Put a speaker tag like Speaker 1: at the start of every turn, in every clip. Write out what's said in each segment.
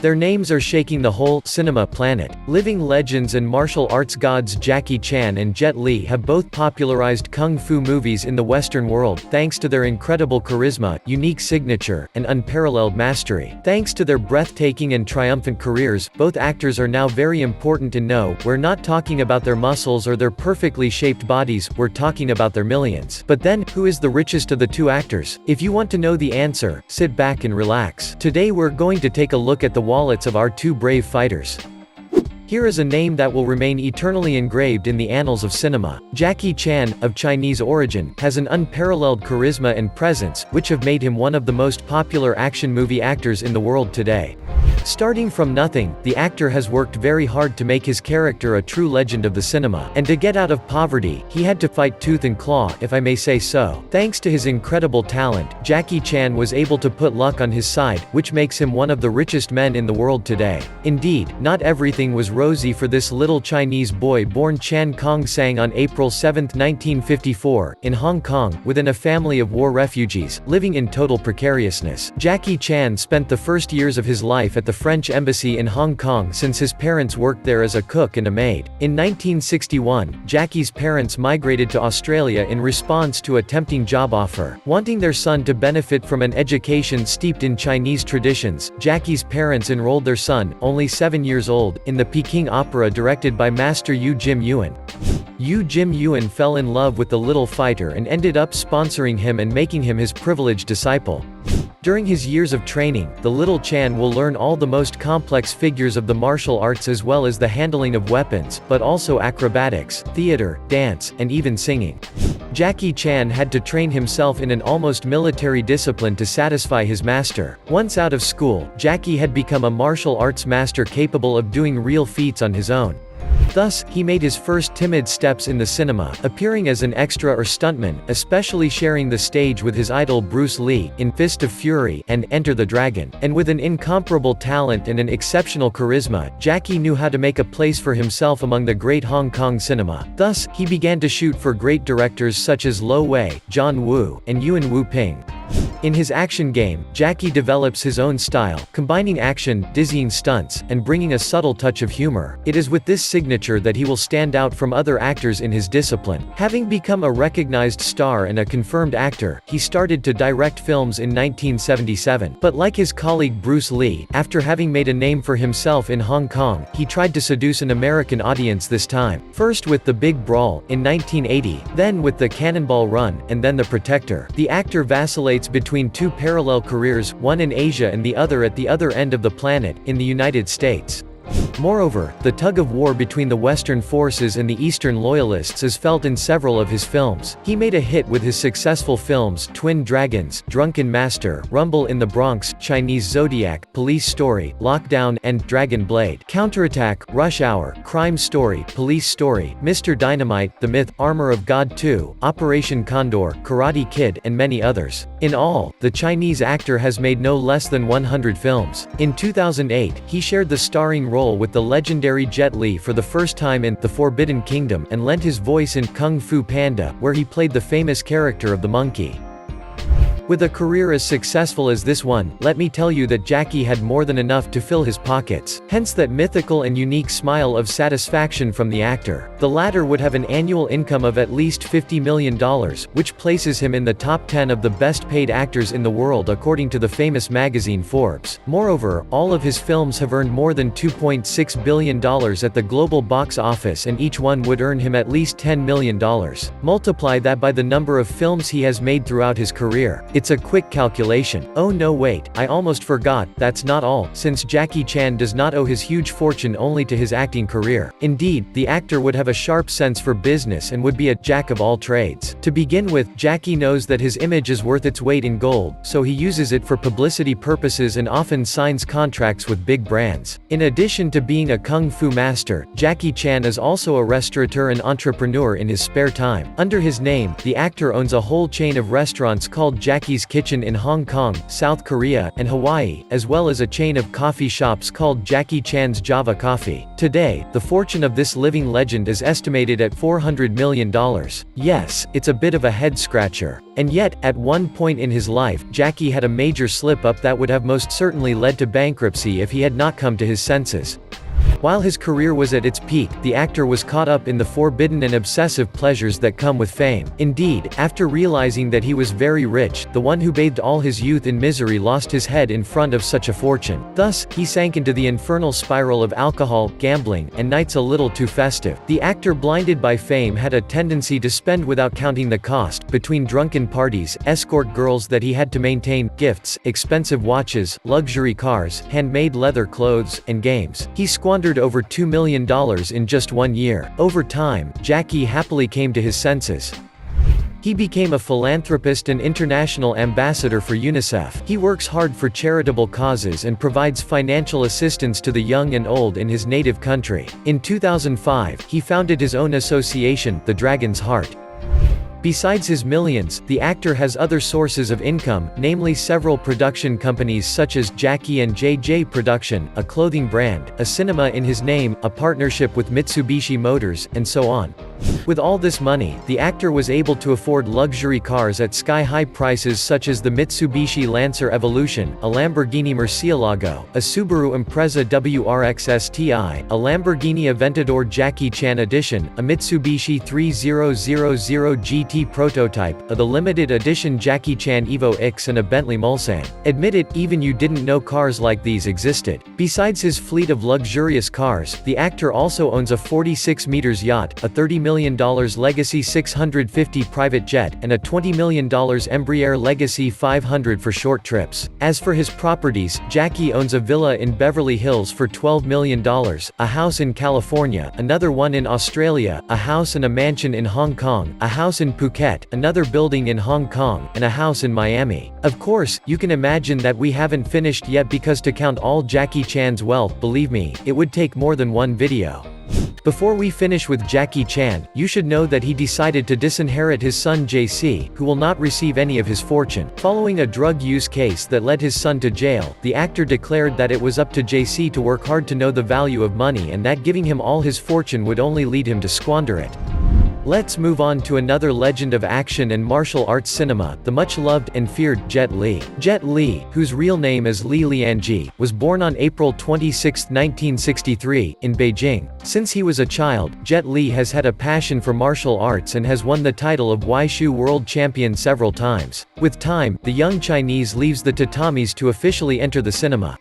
Speaker 1: Their names are shaking the whole cinema planet. Living legends and martial arts gods Jackie Chan and Jet Li have both popularized kung fu movies in the Western world, thanks to their incredible charisma, unique signature, and unparalleled mastery. Thanks to their breathtaking and triumphant careers, both actors are now very important to know. We're not talking about their muscles or their perfectly shaped bodies, we're talking about their millions. But then, who is the richest of the two actors? If you want to know the answer, sit back and relax. Today we're going to take a look at the wallets of our two brave fighters. Here is a name that will remain eternally engraved in the annals of cinema. Jackie Chan, of Chinese origin, has an unparalleled charisma and presence, which have made him one of the most popular action movie actors in the world today. Starting from nothing, the actor has worked very hard to make his character a true legend of the cinema. And to get out of poverty, he had to fight tooth and claw, if I may say so. Thanks to his incredible talent, Jackie Chan was able to put luck on his side, which makes him one of the richest men in the world today. Indeed, not everything was rosy for this little Chinese boy born Chan Kong Sang on April 7, 1954, in Hong Kong, within a family of war refugees, living in total precariousness. Jackie Chan spent the first years of his life at the French Embassy in Hong Kong since his parents worked there as a cook and a maid. In 1961, Jackie's parents migrated to Australia in response to a tempting job offer. Wanting their son to benefit from an education steeped in Chinese traditions, Jackie's parents enrolled their son, only 7 years old, in the Peking Opera directed by Master Yu Jim Yuan. Yu Jim Yuan fell in love with the little fighter and ended up sponsoring him and making him his privileged disciple. During his years of training, the little Chan will learn all the most complex figures of the martial arts as well as the handling of weapons, but also acrobatics, theater, dance, and even singing. Jackie Chan had to train himself in an almost military discipline to satisfy his master. Once out of school, Jackie had become a martial arts master capable of doing real feats on his own. Thus, he made his first timid steps in the cinema, appearing as an extra or stuntman, especially sharing the stage with his idol Bruce Lee, in Fist of Fury, and Enter the Dragon. And with an incomparable talent and an exceptional charisma, Jackie knew how to make a place for himself among the great Hong Kong cinema. Thus, he began to shoot for great directors such as Lo Wei, John Woo, and Yuan Wu Ping. In his action game, Jackie develops his own style, combining action, dizzying stunts, and bringing a subtle touch of humor. It is with this signature that he will stand out from other actors in his discipline. Having become a recognized star and a confirmed actor, he started to direct films in 1977. But like his colleague Bruce Lee, after having made a name for himself in Hong Kong, he tried to seduce an American audience this time. First with The Big Brawl, in 1980, then with The Cannonball Run, and then The Protector. The actor vacillates between two parallel careers, one in Asia and the other at the other end of the planet, in the United States. Moreover, the tug-of-war between the Western forces and the Eastern loyalists is felt in several of his films. He made a hit with his successful films Twin Dragons, Drunken Master, Rumble in the Bronx, Chinese Zodiac, Police Story, Lockdown, and Dragon Blade. Counterattack, Rush Hour, Crime Story, Police Story, Mr. Dynamite, The Myth, Armor of God 2, Operation Condor, Karate Kid, and many others. In all, the Chinese actor has made no less than 100 films. In 2008, he shared the starring role with the legendary Jet Li for the first time in The Forbidden Kingdom and lent his voice in Kung Fu Panda, where he played the famous character of the monkey. With a career as successful as this one, let me tell you that Jackie had more than enough to fill his pockets. Hence that mythical and unique smile of satisfaction from the actor. The latter would have an annual income of at least $50 million, which places him in the top 10 of the best paid actors in the world according to the famous magazine Forbes. Moreover, all of his films have earned more than $2.6 billion at the global box office, and each one would earn him at least $10 million. Multiply that by the number of films he has made throughout his career. It's a quick calculation. Oh no, wait, I almost forgot, that's not all, since Jackie Chan does not owe his huge fortune only to his acting career. Indeed, the actor would have a sharp sense for business and would be a jack of all trades. To begin with, Jackie knows that his image is worth its weight in gold, so he uses it for publicity purposes and often signs contracts with big brands. In addition to being a kung fu master, Jackie Chan is also a restaurateur and entrepreneur in his spare time. Under his name, the actor owns a whole chain of restaurants called Jackie Jackie's Kitchen in Hong Kong, South Korea, and Hawaii, as well as a chain of coffee shops called Jackie Chan's Java Coffee. Today, the fortune of this living legend is estimated at $400 million. Yes, it's a bit of a head-scratcher. And yet, at one point in his life, Jackie had a major slip-up that would have most certainly led to bankruptcy if he had not come to his senses. While his career was at its peak, the actor was caught up in the forbidden and obsessive pleasures that come with fame. Indeed, after realizing that he was very rich, the one who bathed all his youth in misery lost his head in front of such a fortune. Thus, he sank into the infernal spiral of alcohol, gambling, and nights a little too festive. The actor, blinded by fame, had a tendency to spend without counting the cost, between drunken parties, escort girls that he had to maintain, gifts, expensive watches, luxury cars, handmade leather clothes, and games. He squandered over $2 million in just 1 year. Over time, Jackie happily came to his senses. He became a philanthropist and international ambassador for UNICEF. He works hard for charitable causes and provides financial assistance to the young and old in his native country. In 2005, he founded his own association, The Dragon's Heart. Besides his millions, the actor has other sources of income, namely several production companies such as Jackie and JJ Production, a clothing brand, a cinema in his name, a partnership with Mitsubishi Motors, and so on. With all this money, the actor was able to afford luxury cars at sky-high prices such as the Mitsubishi Lancer Evolution, a Lamborghini Murcielago, a Subaru Impreza WRX STI, a Lamborghini Aventador Jackie Chan Edition, a Mitsubishi 3000 GT prototype, the limited edition Jackie Chan Evo X, and a Bentley Mulsanne. Admit it, even you didn't know cars like these existed. Besides his fleet of luxurious cars, the actor also owns a 46 meters yacht, a $30 million Legacy 650 private jet, and a $20 million Embraer Legacy 500 for short trips. As for his properties, Jackie owns a villa in Beverly Hills for $12 million, a house in California, another one in Australia, a house and a mansion in Hong Kong, a house in Phuket, another building in Hong Kong, and a house in Miami. Of course, you can imagine that we haven't finished yet, because to count all Jackie Chan's wealth, believe me, it would take more than one video. Before we finish with Jackie Chan, you should know that he decided to disinherit his son JC, who will not receive any of his fortune. Following a drug use case that led his son to jail, the actor declared that it was up to JC to work hard to know the value of money, and that giving him all his fortune would only lead him to squander it. Let's move on to another legend of action and martial arts cinema, the much-loved and feared Jet Li. Jet Li, whose real name is Li Lianji, was born on April 26, 1963, in Beijing. Since he was a child, Jet Li has had a passion for martial arts and has won the title of Wushu World Champion several times. With time, the young Chinese leaves the tatamis to officially enter the cinema.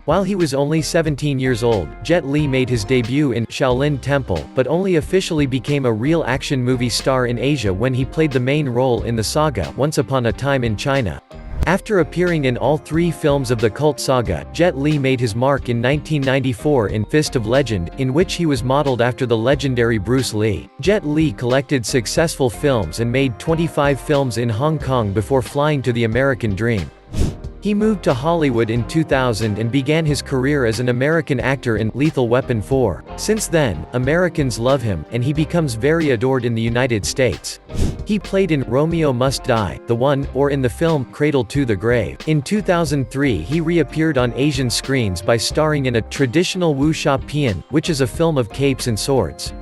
Speaker 1: While he was only 17 years old, Jet Li made his debut in Shaolin Temple, but only officially became a real action movie star in Asia when he played the main role in the saga Once Upon a Time in China. After appearing in all 3 films of the cult saga, Jet Li made his mark in 1994 in Fist of Legend, in which he was modeled after the legendary Bruce Lee. Jet Li collected successful films and made 25 films in Hong Kong before flying to the American dream. He moved to Hollywood in 2000 and began his career as an American actor in Lethal Weapon 4. Since then, Americans love him, and he becomes very adored in the United States. He played in Romeo Must Die, The One, or in the film Cradle to the Grave. In 2003 he reappeared on Asian screens by starring in a traditional wuxia pian, which is a film of capes and swords.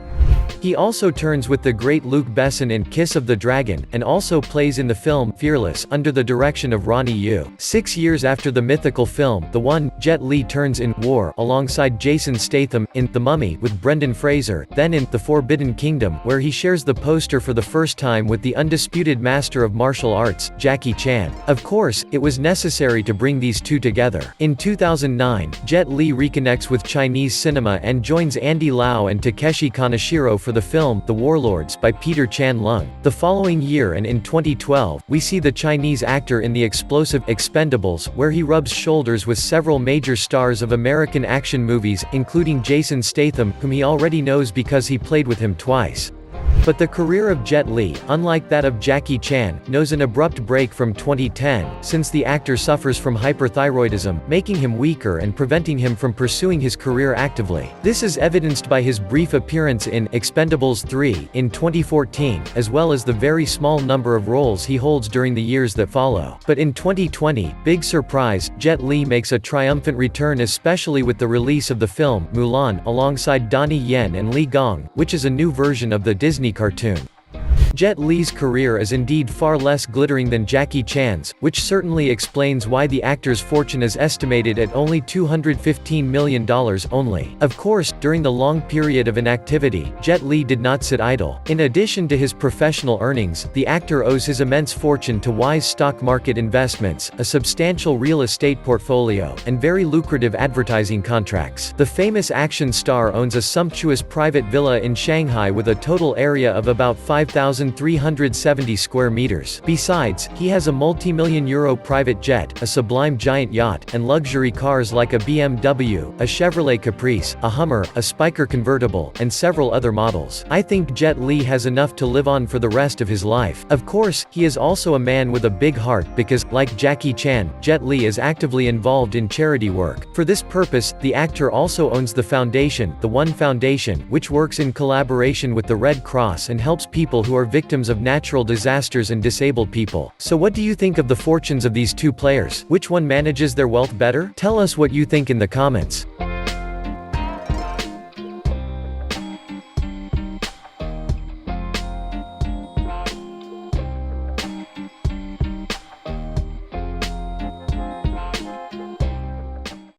Speaker 1: He also turns with the great Luc Besson in Kiss of the Dragon, and also plays in the film Fearless under the direction of Ronnie Yu. 6 years after the mythical film The One, Jet Li turns in War alongside Jason Statham in The Mummy with Brendan Fraser, then in The Forbidden Kingdom, where he shares the poster for the first time with the undisputed master of martial arts, Jackie Chan. Of course, it was necessary to bring these two together. In 2009, Jet Li reconnects with Chinese cinema and joins Andy Lau and Takeshi Kaneshiro for the film The Warlords by Peter Chan Lung. The following year and in 2012, we see the Chinese actor in the explosive Expendables, where he rubs shoulders with several major stars of American action movies, including Jason Statham, whom he already knows because he played with him twice. But the career of Jet Li, unlike that of Jackie Chan, knows an abrupt break from 2010, since the actor suffers from hyperthyroidism, making him weaker and preventing him from pursuing his career actively. This is evidenced by his brief appearance in Expendables 3 in 2014, as well as the very small number of roles he holds during the years that follow. But in 2020, big surprise, Jet Li makes a triumphant return, especially with the release of the film Mulan alongside Donnie Yen and Li Gong, which is a new version of the Disney cartoon. Jet Li's career is indeed far less glittering than Jackie Chan's, which certainly explains why the actor's fortune is estimated at only $215 million only. Of course, during the long period of inactivity, Jet Li did not sit idle. In addition to his professional earnings, the actor owes his immense fortune to wise stock market investments, a substantial real estate portfolio, and very lucrative advertising contracts. The famous action star owns a sumptuous private villa in Shanghai with a total area of about 5,370 square meters. Besides, he has a multi-million euro private jet, a sublime giant yacht, and luxury cars like a BMW, a Chevrolet Caprice, a Hummer, a Spyker convertible, and several other models. I think Jet Li has enough to live on for the rest of his life. Of course, he is also a man with a big heart because, like Jackie Chan, Jet Li is actively involved in charity work. For this purpose, the actor also owns the foundation, the One Foundation, which works in collaboration with the Red Cross and helps people who are victims of natural disasters and disabled people. So what do you think of the fortunes of these two players? Which one manages their wealth better? Tell us what you think in the comments.